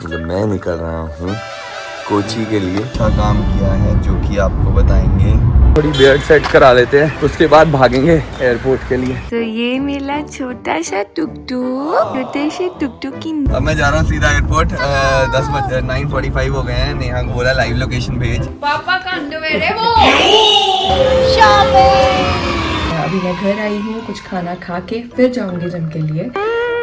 मतलब मैं निकल रहा हूँ कोची के लिए। अच्छा काम किया है जो कि आपको बताएंगे। थोड़ी बियर्ड सेट करा लेते हैं, उसके बाद भागेंगे एयरपोर्ट के लिए। तो ये मेरा छोटा सा टुकटुक, छोटे से टुकटुक की। अब मैं जा रहा हूँ सीधा एयरपोर्ट। 9:45 हो गए हैं। नेहा को बोला लाइव लोकेशन भेज। पापा का अंडरवेयर है वो। अभी मैं घर आई हूँ, कुछ खाना खा के फिर जाऊंगी जिम के लिए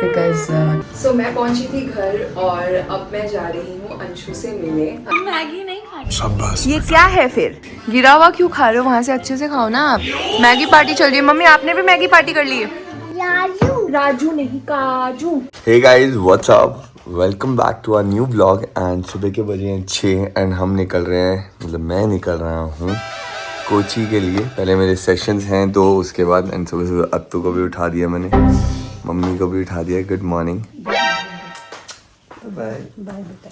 बिकॉज मैं पहुंची थी घर और अब मैं जा रही हूँ अंशु से मिलने। मैगी नहीं खानी। ये क्या है फिर? गिरा हुआ क्यों खा रहे हो? वहाँ से अच्छे से खाओ ना आप। मैगी पार्टी चल रही है। मम्मी आपने भी मैगी पार्टी कर ली है? राजू नहीं काजू। Hey guys what's up, welcome back to our new vlog. And सुबह के बजे हैं 6 एंड हम निकल रहे हैं, मतलब मैं निकल रहा हूँ कोची के लिए। पहले मेरे सेशंस हैं 2, उसके बाद एंड सुबह सुबह अत्तू को भी उठा दिया मैंने, मम्मी को भी उठा दिया। Good morning. बाय बाय बेटा।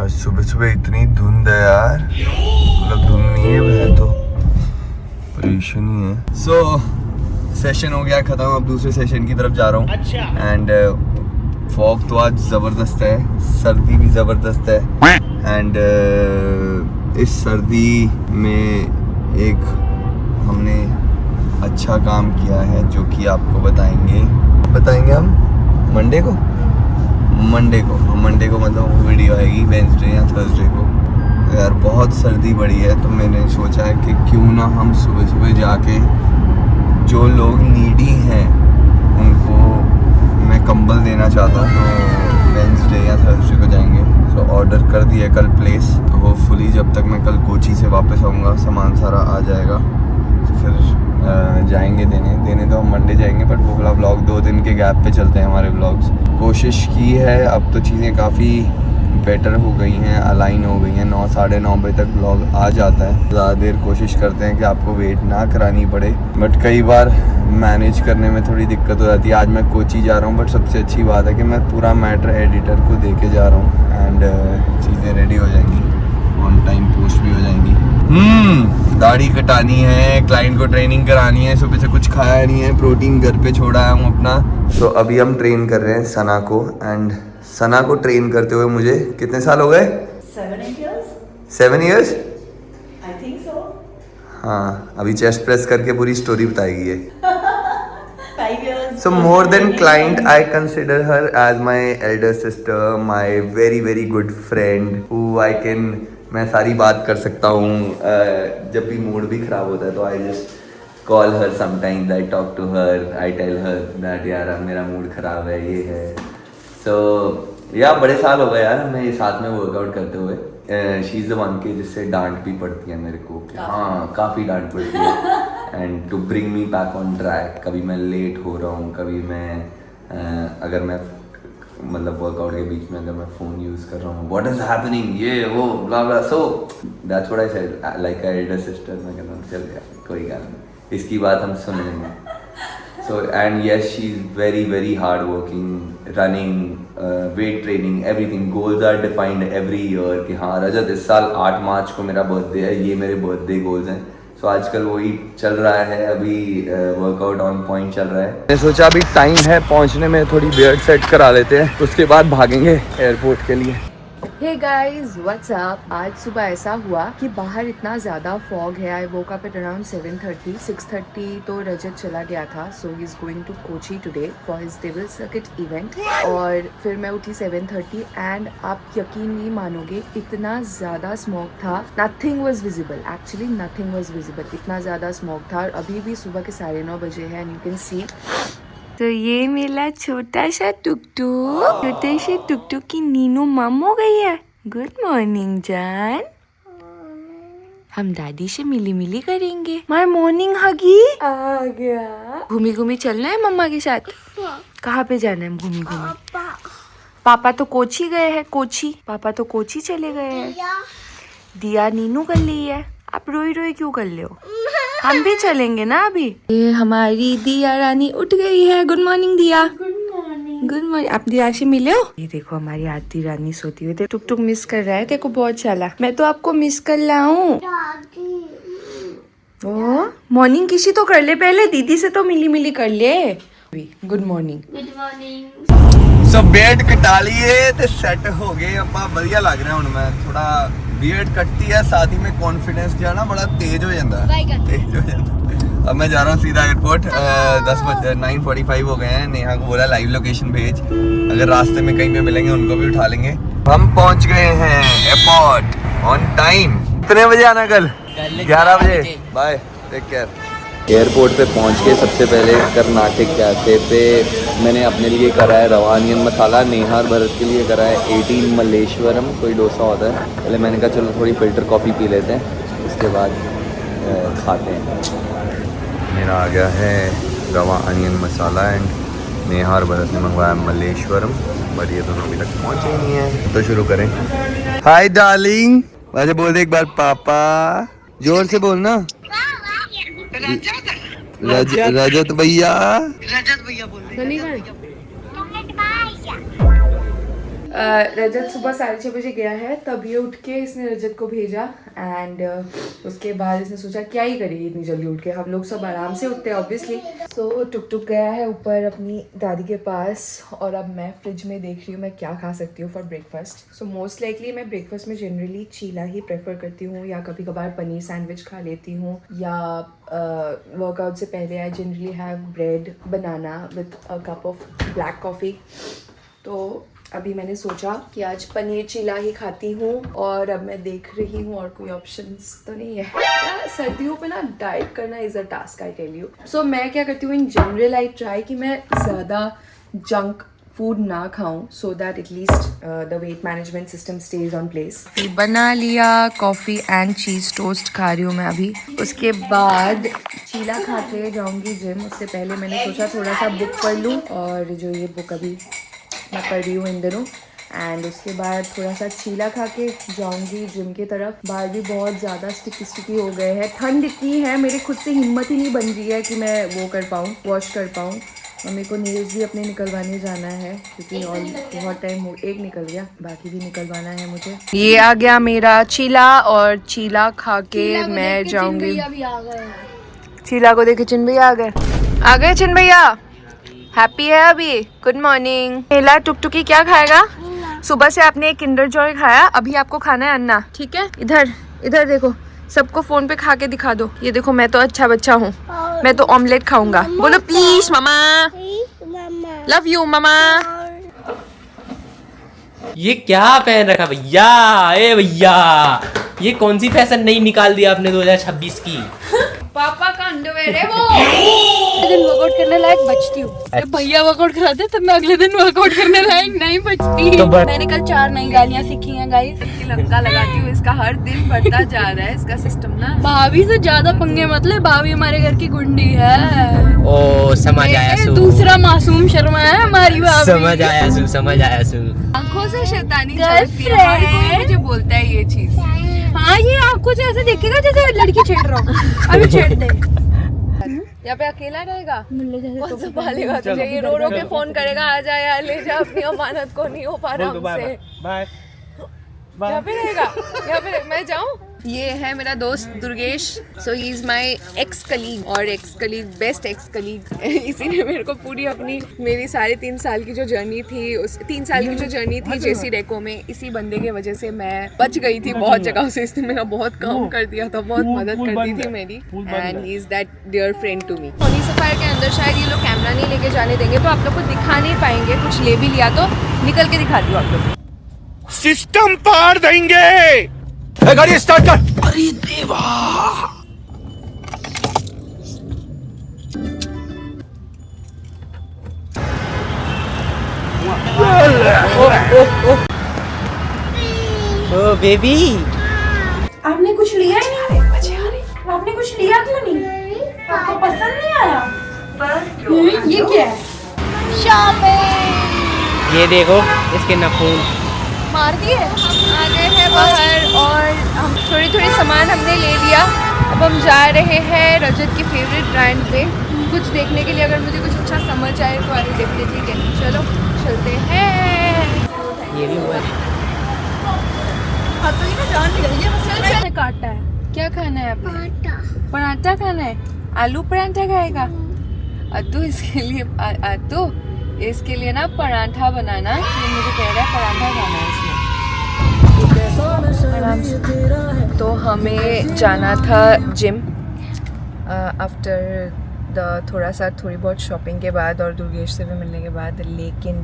आज सुबह सुबह इतनी धुंध है यार, मतलब धुंध नहीं है वह तो परेशान ही है। सो सेशन हो गया खत्म, अब दूसरे सेशन की तरफ जा रहा हूँ। एंड फॉग तो आज ज़बरदस्त है, सर्दी भी ज़बरदस्त है। एंड इस सर्दी में एक हमने अच्छा काम किया है जो कि आपको बताएंगे हम मंडे को मतलब वीडियो आएगी वेंसडे या थर्सडे को। यार बहुत सर्दी बढ़ी है, तो मैंने सोचा है कि क्यों ना हम सुबह सुबह जाके जो लोग नीडी हैं उनको मैं कंबल देना चाहता हूँ। तो वेंसडे या थर्सडे को जाएंगे। तो ऑर्डर कर दिया कल प्लेस, तो होपफुली जब तक मैं कल कोची से वापस आऊँगा सामान सारा आ जाएगा, तो फिर जाएंगे देने। तो हम मंडे जाएंगे, बट वो वाला व्लॉग 2 दिन के गैप पे चलते हैं हमारे व्लॉग्स। कोशिश की है, अब तो चीज़ें काफ़ी बेटर हो गई हैं, अलाइन हो गई हैं। 9 साढ़े 9 बजे तक व्लॉग आ जाता है। ज़्यादा देर कोशिश करते हैं कि आपको वेट ना करानी पड़े, बट कई बार मैनेज करने में थोड़ी दिक्कत हो जाती है। आज मैं कोची जा रहा हूँ, बट सबसे अच्छी बात है कि मैं पूरा मैटर एडिटर को दे के जा रहा हूँ। एंड चीज़ें रेडी हो जाएंगी, ऑन टाइम पोस्ट भी हो जाएंगी। दाढ़ी कटानी है, क्लाइंट को ट्रेनिंग करानी है। सुबह से कुछ खाया नहीं है, प्रोटीन घर पे छोड़ा है हूँ अपना। तो अभी हम ट्रेन कर रहे हैं सना को। एंड सना को ट्रेन करते हुए मुझे कितने साल हो गए? 7 years I think so. हाँ, अभी चेस्ट प्रेस करके पूरी स्टोरी बताएगी ये। 5 years. So more than client, I consider her as my elder sister, my very good friend who I can, मैं सारी बात कर सकता हूँ। जब भी मूड भी ख़राब होता है तो I just call her sometimes, I talk to her, I tell her that यार मेरा मूड ख़राब है, ये है। So यार बड़े साल हो गए यार हमें साथ में वर्कआउट करते हुए। शी इज़ द वन के जिससे डांट भी पड़ती है मेरे को। हाँ, काफ़ी डांट पड़ती है। And to bring me back on track. कभी मैं लेट हो रहा हूँ, कभी मैं अगर मैं मतलब वर्कआउट के बीच में अगर मैं फ़ोन यूज़ कर रहा हूँ, व्हाट इज़ हैपनिंग, ये वो blah blah. So that's what I said, like a elder sister. मैं कहता हूँ चल यार कोई बात नहीं, इसकी बात हम सुन लेंगे। So and yes, she's very hard working, running, weight training, everything. Goals are defined every year कि हाँ रजत इस साल 8 मार्च को मेरा बर्थडे है, ये मेरे बर्थडे गोल्स हैं। So आजकल वही चल रहा है, अभी वर्कआउट ऑन पॉइंट चल रहा है। मैंने सोचा अभी टाइम है पहुंचने में, थोड़ी बियर्ड सेट करा लेते हैं, उसके बाद भागेंगे एयरपोर्ट के लिए। Hey guys what's up. आज सुबह ऐसा हुआ कि बाहर इतना ज़्यादा फॉग है। I woke up at around 7:30, 6:30 तो रजत चला गया था। So he is going to Kochi today for his devil circuit event. और फिर मैं उठी 7:30 एंड आप यकीन नहीं मानोगे इतना ज़्यादा स्मॉग था। Nothing was visible, actually nothing was visible, इतना ज़्यादा स्मॉग था। और अभी भी सुबह के 9:30 बजे है एंड यू कैन सी। तो ये मेरा छोटा सा टुकटुक, छोटे से टुकटुक की नीनू मम हो गई है। गुड मॉर्निंग जान। हम दादी से मिली करेंगे। माय मॉर्निंग हगी आ गया। घूमी चलना है मम्मा के साथ। कहाँ पे जाना है घूमी? पापा तो कोची गए हैं, पापा तो कोची चले गए हैं। दिया नीनू कर ली है। आप रोई क्यों कर ले हो? हम भी चलेंगे ना अभी। ये हमारी दिया रानी उठ गई है। गुड मॉर्निंग दिया। Good morning. आप दिया से मिले हो? ये देखो हमारी आरती रानी सोती हुई। टुक मिस कर रहा है, देखो बहुत चाला। मैं तो आपको मिस कर रहा हूँ। ओ मॉर्निंग किसी तो कर ले, पहले दीदी से तो मिली कर ले। Good morning. ਸੋ ਬੀਅਰਡ ਕਟਾ ਲਈਏ ਤੇ ਸੈੱਟ ਹੋ ਗਏ ਆਪਾਂ ਵਧੀਆ ਲੱਗ ਰਿਹਾ ਹੁਣ ਮੈਂ ਥੋੜਾ ਬੀਅਰਡ ਕੱਟੀ है साथ ही में कॉन्फिडेंस जो है ना बड़ा तेज हो जाता है तेज हो जाता है। अब मैं जा रहा हूँ सीधा एयरपोर्ट 9:45 हो गए हैं नेहा को बोला लाइव लोकेशन भेज अगर रास्ते में कहीं पे मिलेंगे उनको भी उठा लेंगे। हम पहुँच गए हैं एयरपोर्ट ऑन टाइम। कितने बजे आना कल 11 बजे बाय टेक केयर। एयरपोर्ट पे पहुंच के सबसे पहले कर्नाटक कैफ़े पे मैंने अपने लिए करा है रवा अनियन मसाला, नेहा और भरत के लिए करा है 18 मल्लेश्वरम कोई डोसा होता है। पहले मैंने कहा चलो थोड़ी फ़िल्टर कॉफ़ी पी लेते हैं उसके बाद खाते हैं। मेरा आ गया है रवा अनियन मसाला एंड नेहा और भरत ने मंगवाया मल्लेश्वरम बट ये दोनों अभी तक पहुँचे ही नहीं हैं। तो शुरू करें। हाय डार्लिंग वैसे बोल दे एक बार पापा जोर से बोलना। रजत भैया बोल रजत सुबह 6:30 बजे गया है तब ये उठ के इसने रजत को भेजा एंड उसके बाद इसने सोचा क्या ही करेगी इतनी जल्दी उठ के, हम लोग सब आराम से उठते हैं ऑब्वियसली। सो टुक गया है ऊपर अपनी दादी के पास और अब मैं फ्रिज में देख रही हूँ मैं क्या खा सकती हूँ for breakfast. So most likely मैं ब्रेकफास्ट में जनरली चीला ही प्रेफर करती हूँ या कभी कभार पनीर सैंडविच खा लेती हूँ या वर्कआउट से पहले I generally have bread banana with a cup of black coffee. तो अभी मैंने सोचा कि आज पनीर चीला ही खाती हूँ और अब मैं देख रही हूँ और कोई ऑप्शंस तो नहीं है यार। सर्दियों पे ना डाइट करना is a task I tell you. So मैं क्या करती हूँ इन जनरल आई ट्राई कि मैं ज़्यादा जंक फूड ना खाऊं so that at least the weight management system stage on place. बना लिया कॉफ़ी एंड चीज़ टोस्ट खा रही हूँ मैं अभी। उसके बाद चीला खा के जाऊँगी जिम। उससे पहले मैंने सोचा थोड़ा सा बुक पढ़ लूँ और जो ये बुक अभी मैं पढ़ रही हूँ इन दिनों एंड उसके बाद थोड़ा सा चीला खा के जाऊँगी जिम की तरफ। बाल भी बहुत ज़्यादा स्टिकी हो गए हैं, ठंड इतनी है मेरे खुद से हिम्मत ही नहीं बन रही है कि मैं वो कर पाऊँ वॉश कर पाऊँ। मम्मी को नेल्स भी अपने निकलवाने जाना है क्योंकि और बहुत टाइम हो एक निकल गया बाकी भी निकलवाना है मुझे। ये आ गया मेरा चीला और चीला खा के मैं जाऊँगी। चीला को देखे चिन भैया आ गए चिन भैया हैप्पी है अभी। Good morning. पहला टुकटुकी क्या खाएगा? सुबह से आपने एक किंडर जॉय खाया अभी आपको खाना है अन्ना ठीक है। इधर देखो सबको फोन पे खा के दिखा दो। ये देखो मैं तो अच्छा बच्चा हूँ मैं तो ऑमलेट खाऊंगा। बोलो प्लीज मामा लव यू मामा। ये क्या पहन रखा भैया? ए भैया ये कौन सी फैशन नई निकाल दी आपने 2026 की? पापा का अंडरवेयर है वो। दिन वर्कआउट करने लायक बचती हूँ जब भैया वर्कआउट कराते तब मैं अगले दिन वर्कआउट करने लायक नहीं बचती। तो मैंने कल 4 नई गालियाँ सीखी हैं गाइस। लंका लगाती हूँ इसका हर दिन बढ़ता जा रहा है इसका सिस्टम ना। भाभी से ज्यादा पंगे मत ले, भाभी हमारे घर की गुंडी है। ओ समझ आया सु। दूसरा मासूम शर्मा है हमारी भाभी। समझ आया सु। आंखों से शैतानी चलती है हर कोई मुझे बोलता है ये चीज। हाँ ये आंखों से ऐसे देखेगा जैसे लड़की छेड़ रहा हूँ। अभी छेड़ दे। यहाँ पे अकेला रहेगा कौन संभालेगा तुझे? ये रो के फोन करेगा आ जा यार ले जा अपनी अमानत को, नहीं हो पा रहा हमसे। यहाँ पे रहेगा यहाँ पे मैं जाऊँ। ये है मेरा दोस्त Durgesh. So he is my ex colleague और ex colleague best ex colleague. इसी ने मेरे को पूरी अपनी मेरी 3.5 साल की जो जर्नी थी उस 3 साल की जो जर्नी थी जेसी डेको में इसी बंदे के वजह से मैं बच गई थी बहुत जगह से। इसने मेरा बहुत काम कर दिया था, बहुत मदद कर दी थी मेरी and he is that dear friend to me. Sony Sapphire के अंदर शायद ये लोग कैमरा नहीं लेके जाने देंगे तो आप लोग को दिखा नहीं पाएंगे। कुछ ले भी लिया तो निकल के दिखाती हूँ आप लोग। सिस्टम पार देंगे। गाड़ी स्टार्ट कर। अरे देवा ओ बेबी आपने कुछ लिया ही नहीं? आपने कुछ लिया क्यों नहीं? आपको पसंद नहीं आया? ये क्या है? शॉपिंग। ये देखो इसके नाखून मार दिए। आ गए हैं बाहर और हम थोड़ी सामान हमने ले लिया। अब हम जा रहे हैं रजत की फेवरेट ब्रांड पे कुछ देखने के लिए। अगर मुझे कुछ अच्छा समझ आए तो आगे देखते ठीक है। चलो चलते हैं। ये भी हुआ तो ही ना जान निकल गया। चल काटा है। क्या खाना है आपने? पराठा खाना है। आलू पराठा खाएगा अद्दू। इसके लिए अद्दू इसके लिए ना पराठा बनाना, ये मुझे कह रहा है पराठा खाना है इसमें। आराम से। तो हमें जाना था जिम आफ्टर थोड़ी बहुत शॉपिंग के बाद और दुर्गेश से भी मिलने के बाद, लेकिन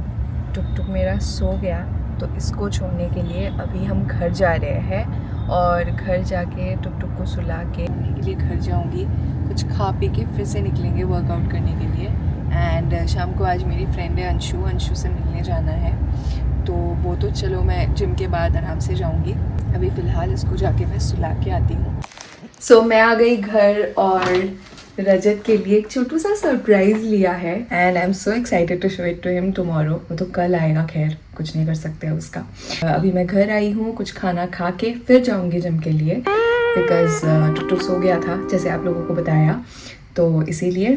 टुक मेरा सो गया, तो इसको छोड़ने के लिए अभी हम घर जा रहे हैं और घर जाके टुक को सुला के घर जाऊंगी, कुछ खा पी के फिर से निकलेंगे वर्कआउट करने के लिए। एंड शाम को आज मेरी फ्रेंड है अंशु से मिलने जाना है, तो वो तो चलो मैं जिम के बाद आराम से जाऊंगी, अभी फ़िलहाल इसको जाके मैं सुला के आती हूँ। सो मैं आ गई घर और रजत के लिए एक छोटू सा सरप्राइज लिया है and I am so excited to show it to him tomorrow. वो तो कल आएगा, खैर कुछ नहीं कर सकते अब उसका। अभी मैं घर आई हूँ, कुछ खाना खा के फिर जाऊँगी जिम के लिए, बिकॉज टुक सो गया था जैसे आप लोगों को बताया, तो इसीलिए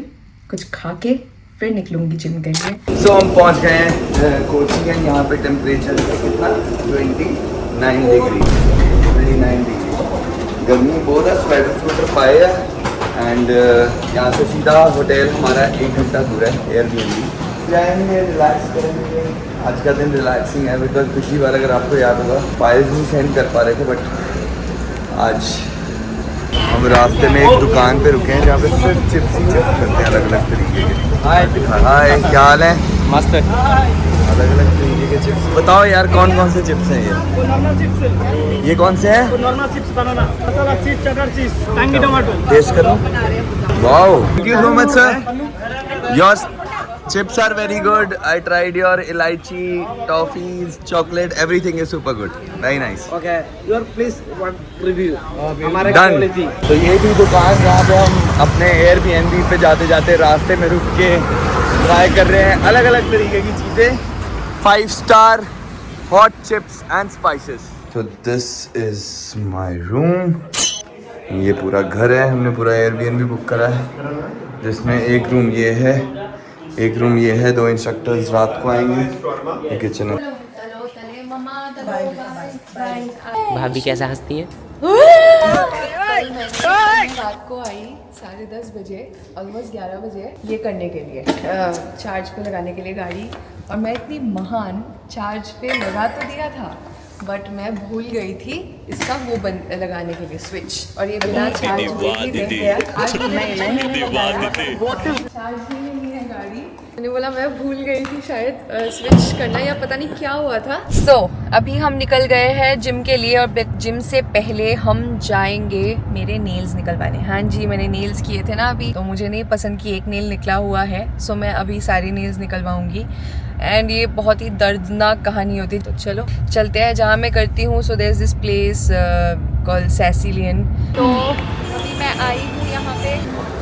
कुछ खा के फिर निकलूँगी जिम के लिए। सो हम पहुँच गए हैं कोचिंग है, यहाँ पे टेम्परेचर कितना 29 डिग्री, गर्मी बहुत है, स्वेटर पाए है। एंड यहाँ से सीधा होटल हमारा 1 घंटा दूर है, एयरबीएनबी जाएंगे, रिलैक्स करेंगे। आज का दिन रिलैक्सिंग है, बिकॉज पिछली बार अगर आपको याद होगा फाइल्स नहीं सेंड कर पा रहे थे, बट आज हम रास्ते में एक दुकान पे रुके हैं जहाँ पे सिर्फ चिप्स ही चिप्स करते हैं, अलग अलग तरीके के। हाय, क्या हाल है? मस्त। अलग अलग तरीके के चिप्स बताओ यार, कौन कौन से चिप्स हैं ये? नॉर्मल चिप्स है, ये कौन से हैं? नॉर्मल चिप्स बनाना, मसाला चीज, चटर चीज, टैंगी टमाटो। टेस्ट करो। Wow, thank you so much sir, your chips are very good. I tried your elaichi, toffees, chocolate, everything is super good. Very nice. Okay, your please one review. हमारे Done. quality. तो ये थी दुकान जहाँ पे हम अपने Airbnb पे जाते जाते रास्ते में रुक के ट्राई कर रहे हैं अलग अलग तरीके की चीज़ें। 5 star hot chips and spices. So this is my room. ये पूरा घर है, हमने पूरा Airbnb बुक करा है, जिसमें एक रूम ये है, एक रूम ये है, 2 इंस्ट्रक्टर्स रात को आएंगे, ये किचन है। भाभी कैसा हंसती है? रात को आई 10:30 बजे, ऑलमोस्ट 11 बजे, ये करने के लिए चार्ज पे लगाने के लिए गाड़ी, और मैं इतनी महान चार्ज पे लगा तो दिया था, बट मैं भूल गई थी इसका वो बंद लगाने के लिए स्विच, और ये बिना चार्ज ही रह गया। आज चार्ज ही नहीं है गाड़ी, मैंने बोला मैं भूल गई थी शायद स्विच करना, या पता नहीं क्या हुआ था। सो अभी हम निकल गए हैं जिम के लिए, और जिम से पहले हम जाएंगे मेरे नेल्स निकलवाने। हाँ जी, मैंने नेल्स किए थे ना अभी, तो मुझे नहीं पसंद कि एक नेल निकला हुआ है, सो मैं अभी सारी नेल्स निकलवाऊंगी, एंड ये बहुत ही दर्दनाक कहानी होती। तो चलो चलते हैं जहाँ मैं करती हूँ। So there is this place called Sicilian. तो अभी मैं आई हूँ यहाँ पे,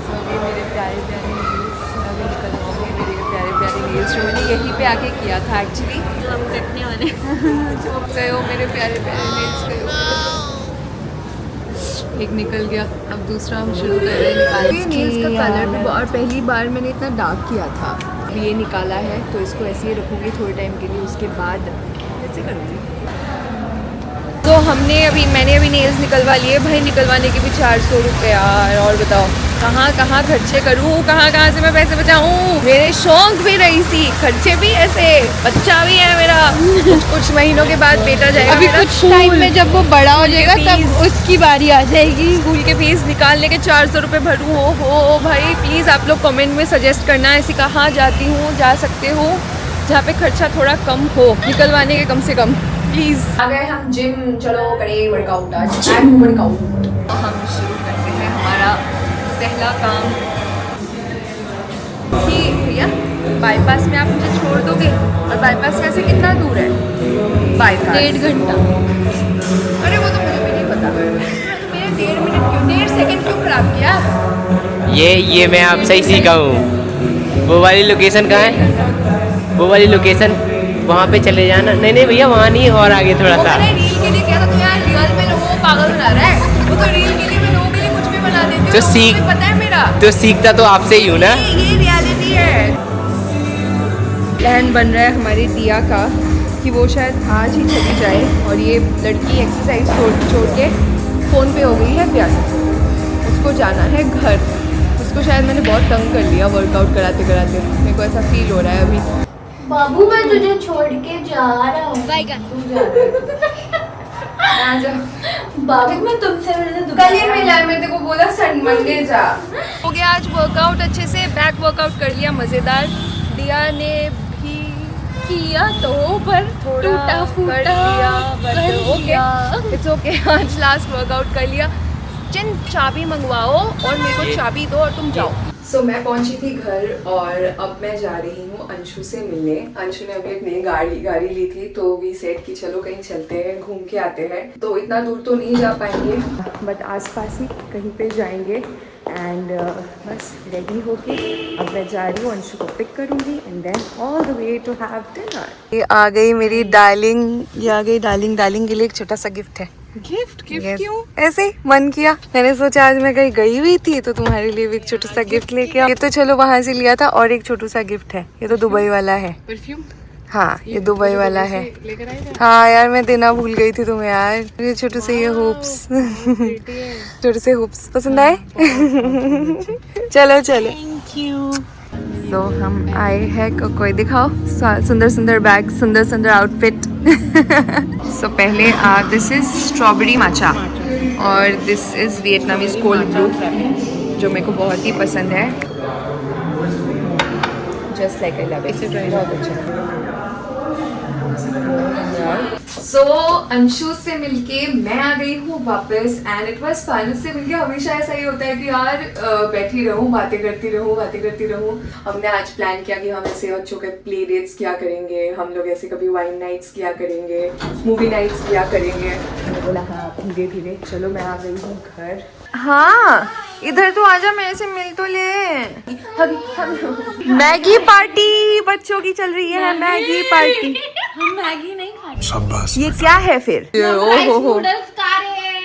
so ये मेरे प्यारे प्यारे नेल्स अभी निकलवाऊंगे, मेरे प्यारे प्यारे नेल्स जो मैंने यहीं पे आके किया था एक्चुअली। हम कटने वाले गए हो मेरे प्यारे प्यारे नेल्स, गए हो। एक निकल गया, अब दूसरा हम शुरू कर रहे हैं निकालने। नेल्स का कलर भी, और पहली बार मैंने इतना डार्क किया था, ये निकाला है तो इसको ऐसे ही रखूँगी थोड़े टाइम के लिए, उसके बाद ऐसे करूँगी। तो मैंने अभी नेल्स निकलवा लिए भाई, निकलवाने के भी 400 रुपये यार, और बताओ कहाँ खर्चे करूँ, कहाँ से मैं पैसे बचाऊँ। मेरे शौक भी रही थी, खर्चे भी ऐसे, बच्चा भी है मेरा, कुछ महीनों के बाद बेटा जाएगा अभी कुछ टाइम में जब वो बड़ा हो जाएगा तब उसकी बारी आ जाएगी। स्कूल के फीस निकालने के 400 रुपये भरूँ। हो भाई प्लीज़ आप लोग कमेंट में सजेस्ट करना ऐसी कहाँ जाती हूँ, जा सकते हो जहाँ पे खर्चा थोड़ा कम हो निकलवाने के, कम से कम प्लीज़। आ गए हम जिम, चलो करें वर्कआउट। आज वर्कआउट हम शुरू करते हैं हमारा पहला काम। कि भैया बाईपास में आप मुझे छोड़ दोगे, और बाईपास में से कितना दूर है? बाईपास 1.5 घंटा। अरे वो तो मुझे भी नहीं पता, मेरे 1.5 मिनट क्यों, 1.5 सेकंड क्यों खराब किया? ये मैं आपसे ही सीखा हूँ। वो वाली लोकेशन कहाँ है? वो वाली लोकेशन वहाँ पे चले जाना। नहीं भैया वहाँ नहीं, और आगे थोड़ा सा। मैंने रील के लिए किया था, तो यार रियल में लोगों को पागल बना रहा है। वो तो रील के लिए मैं लोगों के लिए कुछ भी बना देती हूँ, तो सीख, पता है मेरा, तो सीखता तो आपसे ही हूँ ना। ये रियलिटी है। प्लान बन रहा है हमारी दिया का कि वो शायद आज ही चली जाए, और ये लड़की एक्सरसाइज छोड़ के फ़ोन पे हो गई है व्यस्त, उसको जाना है घर। उसको शायद मैंने बहुत तंग कर लिया वर्कआउट कराते कराते, मेरे को ऐसा फील हो रहा है अभी। बाबू मैं तुझे छोड़ के जा रहा हूँ। बाबू मैं तुमसे मिलने कल ही मिला है, मैं तेरे को बोला मंडे जा। हो गया आज वर्कआउट अच्छे से, बैक वर्कआउट कर लिया मजेदार। दिया ने भी किया तो पर टूटा फूटा इट्स ओके। आज लास्ट वर्कआउट कर लिया। जिन चाबी मंगवाओ और मेरे को चाबी दो और तुम जाओ। सो मैं पहुंची थी घर और अब मैं जा रही हूँ अंशु से मिलने। अंशु ने अभी एक नई गाड़ी ली थी तो वी सेड कि चलो कहीं चलते हैं, घूम के आते हैं। तो इतना दूर तो नहीं जा पाएंगे बट आसपास ही कहीं पे जाएंगे। एंड बस रेडी होके अब मैं जा रही हूँ, अंशु को पिक करूँगी and then all the way to have dinner. ये आ गई मेरी डार्लिंग, ये आ गई डार्लिंग। डार्लिंग के लिए एक छोटा सा गिफ्ट है। गिफ्ट क्यों? ऐसे ही मन किया, मैंने सोचा आज मैं कहीं गई हुई थी तो तुम्हारे लिए भी एक छोटा सा गिफ्ट लेके आओ। ये तो चलो वहाँ से लिया था और एक छोटा सा गिफ्ट है, ये तो दुबई वाला है। परफ्यूम? हाँ ये दुबई वाला है। हाँ यार मैं देना भूल गई थी तुम्हें यार। ये छोटे से ये हुप्स छोटे से हुप्स पसंद आए? चलो चलो। Thank you. तो हम आए हैं, कोई दिखाओ सुंदर सुंदर बैग, सुंदर सुंदर आउटफिट। सो पहले दिस इज स्ट्रॉबेरी माचा और this is Vietnamese cold brew जो मेरे को बहुत ही पसंद है। Just like I love it, बहुत अच्छा। सो अंशु से मिलके मैं आ गई हूँ वापस एंड इट वाज फन। उससे मिलके हमेशा ऐसा ही होता है कि यार बैठी रहूँ, बातें करती रहूँ। हमने आज प्लान किया कि हम ऐसे बच्चों के प्ले डेट्स किया करेंगे, हम लोग ऐसे कभी वाइन नाइट्स किया करेंगे, मूवी नाइट्स किया करेंगे। मैंने बोला हाँ धीरे धीरे। चलो मैं आ गई हूँ घर। हाँ इधर तो आजा, मेरे से मिल तो ले। मैगी पार्टी बच्चों की चल रही है, मैगी पार्टी। हम मैगी नहीं खाते। ये क्या है फिर? ओहो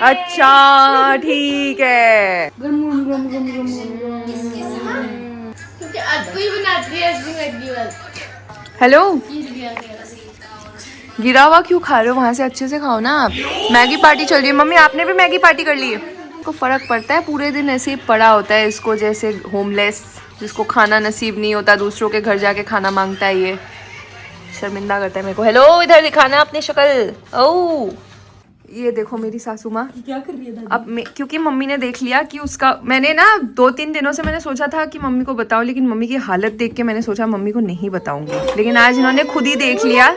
अच्छा ठीक है। क्योंकि आज कोई बनाती है ऐसी मैगी वाली। हेलो, गिरा हुआ क्यों खा रहे हो? वहाँ से अच्छे से खाओ ना आप। मैगी पार्टी चल रही है। मम्मी आपने भी मैगी पार्टी कर ली है? को फर्क पड़ता है, पूरे दिन ऐसे ही पड़ा होता है इसको, जैसे होमलेस जिसको खाना नसीब नहीं होता, दूसरों के घर जाके खाना मांगता है। ये शर्मिंदा करता है मेरे को। हेलो इधर दिखाना अपनी शक्ल। ओह ये देखो मेरी सासू माँ क्या कर रही है अब क्योंकि मम्मी ने देख लिया कि उसका, मैंने ना 2-3 दिनों से मैंने सोचा था कि मम्मी को बताऊं, लेकिन मम्मी की हालत देख के मैंने सोचा मम्मी को नहीं बताऊंगी, लेकिन आज इन्होंने खुद ही देख लिया।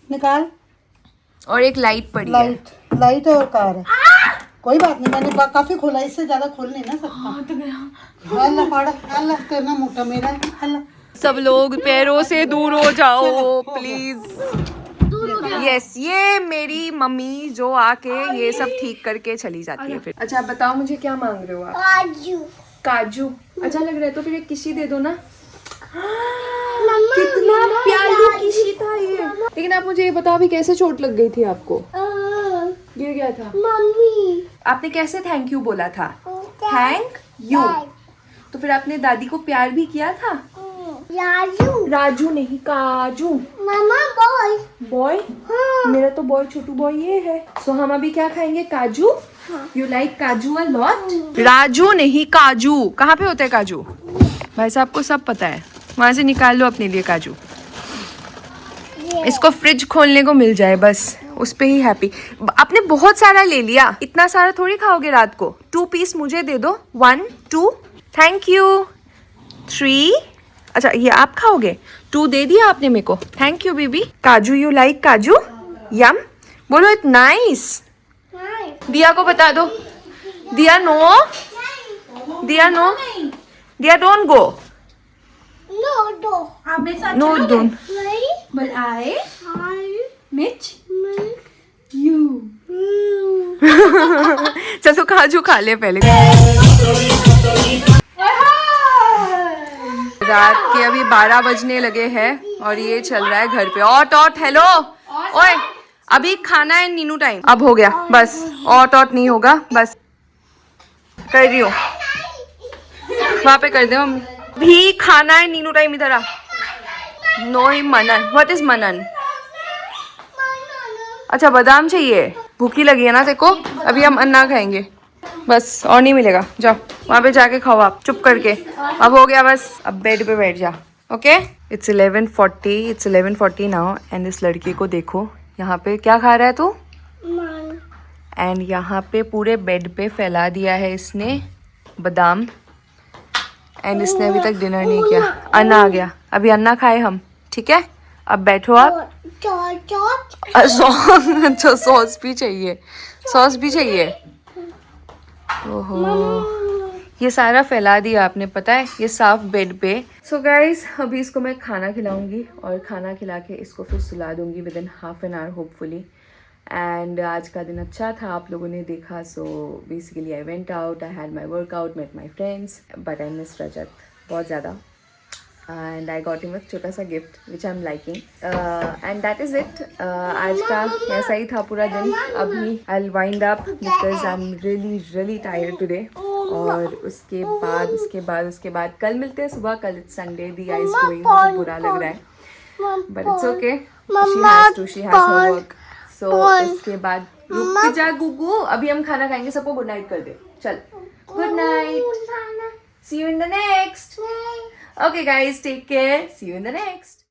निकाल। और एक लाइट पड़ी है। लाइट और कार है। कोई बात नहीं, मैंने काफी खोला, इससे ज्यादा खोल नहीं ना सकता। अल्लाह फाड़ा, अल्लाह करना मोटा मेरा है। अल्लाह सब लोग पैरों से दूर हो जाओ प्लीज। यस ये मेरी मम्मी जो आके ये सब ठीक करके चली जाती है फिर। अच्छा बताओ मुझे क्या मांग रहे हो आप? काजू अच्छा लग रहा है तो फिर एक किसी दे दो ना। कितना प्यारी किसी था ये। लेकिन आप मुझे ये बताओ अभी कैसे चोट लग गई थी आपको? गिर गया था? मम्मी आपने कैसे थैंक यू बोला था? Thank you. तो फिर आपने दादी को प्यार भी किया था? राजू नहीं काजू। मामा बॉय हाँ। मेरा तो बॉय छोटू बॉय ये है। सो हम अभी क्या खाएंगे? काजू। यू लाइक काजू अ लॉट? राजू नहीं काजू। कहाँ पे होता है काजू? भाई साहब को सब पता है, वहां से निकाल लो अपने लिए काजू। इसको फ्रिज खोलने को मिल जाए बस, उस पे ही हैप्पी। आपने बहुत सारा ले लिया, इतना सारा थोड़ी खाओगे रात को। 2 पीस मुझे दे दो। 1 2 थैंक यू। 3 अच्छा ये आप खाओगे? 2 दे दिया आपने मेरे को। Thank you baby. काजू यू लाइक काजू? यम बोलो इट नाइस। दिया को बता दो। दिया नो, दिया नो, दिया डोंट गो। आप मेरे साथ नो चलोगे? डोंट। बोल आई मिच यू। चल तो काजू खा ले पहले। रात के अभी 12 बजने लगे हैं और ये चल रहा है घर पे। ऑट हेलो ओए अभी खाना है नीनू टाइम। अब हो गया बस, ऑट नहीं होगा बस। कर रही हूँ वहाँ पे कर दे मम्मी। भी खाना है नीनू टाइम। इधर आ। No he Manan. What is Manan? अच्छा बादाम चाहिए। भूखी लगी है ना तेरे को? अभी हम अन्ना खाएंगे बस, और नहीं मिलेगा। जाओ वहाँ पे जाके खाओ आप चुप करके। अब हो गया बस, अब बेड पे बैठ जा। Okay It's 11:40. It's 11:40 now. And इस लड़के को देखो, यहाँ पे क्या खा रहा है तू? एंड यहाँ पे पूरे बेड पे फैला दिया है इसने बादाम। एंड इसने अभी तक डिनर नहीं किया। अन्ना आ गया, अभी अन्ना खाए हम, ठीक है? अब बैठो आप। अच्छा सॉस भी चाहिए, सॉस भी चाहिए। ओहो, ये सारा फैला दिया आपने, पता है, ये साफ बेड पे। सो गाइज, अभी इसको मैं खाना खिलाऊंगी और खाना खिला के इसको फिर सुला दूंगी within half an hour hopefully. And आज का दिन अच्छा था, आप लोगों ने देखा। So basically I went out, I had my workout, met my friends, but I miss Rajat बहुत ज़्यादा। And I got him a छोटा सा gift which I am liking. And that is it. आज का ऐसा ही था पूरा दिन। अभी I will wind up because I am really tired today. और उसके बाद कल मिलते हैं सुबह। कल it's Sunday, Di I is going, मुझे बुरा लग रहा है but it's okay, she has her work. So उसके बाद रुक जा गुगू, अभी हम खाना खाएंगे, सबको गुड नाइट कर दे, चल good night, see you in the next. Okay guys, take care, see you in the next.